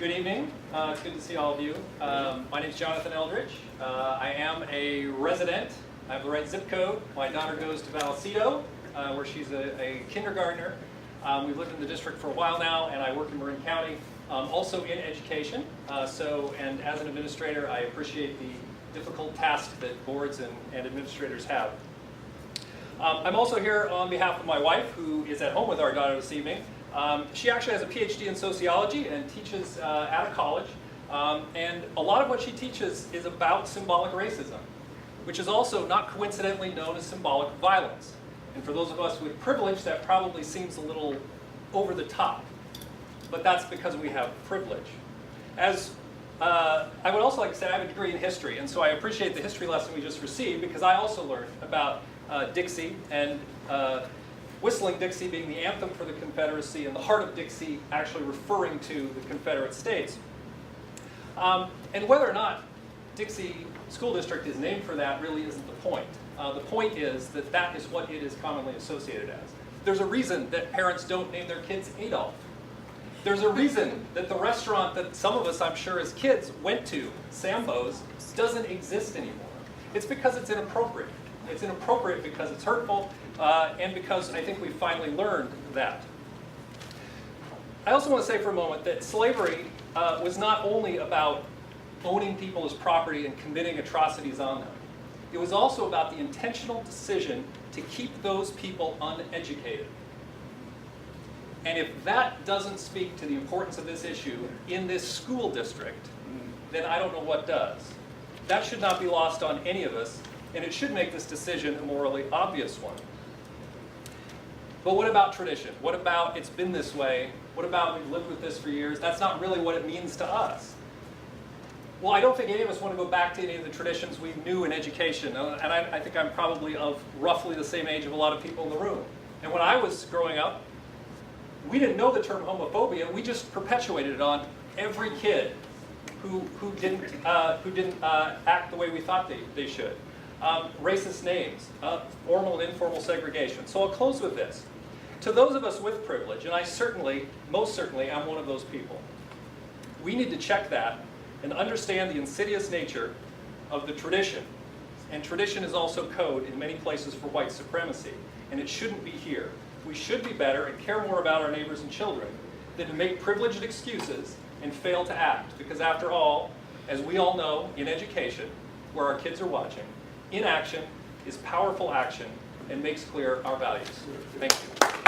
Good evening. It's good to see all of you. My name is Jonathan Eldridge. I am a resident. I have the right zip code. My daughter goes to Vallecito, where she's a kindergartner. We've lived in the district for a while now, and I work in Marin County, also in education. And as an administrator, I appreciate the difficult task that boards and administrators have. I'm also here on behalf of my wife, who is at home with our daughter this evening. She actually has a PhD in sociology and teaches at a college. And a lot of what she teaches is about symbolic racism, which is also not coincidentally known as symbolic violence. And for those of us with privilege, that probably seems a little over the top. But that's because we have privilege. As I would also like to say, I have a degree in history, and so I appreciate the history lesson we just received, because I also learned about Dixie, and Whistling Dixie being the anthem for the Confederacy, and the heart of Dixie actually referring to the Confederate States. And whether or not Dixie School District is named for that really isn't the point. The point is that that is what it is commonly associated as. There's a reason that parents don't name their kids Adolf. There's a reason that the restaurant that some of us, I'm sure, as kids went to, Sambo's, doesn't exist anymore. It's because it's inappropriate. It's inappropriate because it's hurtful, and because I think we finally learned that. I also want to say for a moment that slavery was not only about owning people as property and committing atrocities on them. It was also about the intentional decision to keep those people uneducated. And if that doesn't speak to the importance of this issue in this school district, then I don't know what does. That should not be lost on any of us, and it should make this decision a morally obvious one. But what about tradition? What about it's been this way? What about we've lived with this for years? That's not really what it means to us. Well, I don't think any of us want to go back to any of the traditions we knew in education, and I think I'm probably of roughly the same age of a lot of people in the room. And when I was growing up, we didn't know the term homophobia. We just perpetuated it on every kid who didn't act the way we thought they should. Racist names, formal and informal segregation. So I'll close with this. To those of us with privilege, and I certainly, most certainly, am one of those people, we need to check that and understand the insidious nature of the tradition. And tradition is also code in many places for white supremacy, and it shouldn't be here. We should be better and care more about our neighbors and children than to make privileged excuses and fail to act. Because after all, as we all know in education, where our kids are watching, inaction is powerful action and makes clear our values. Thank you.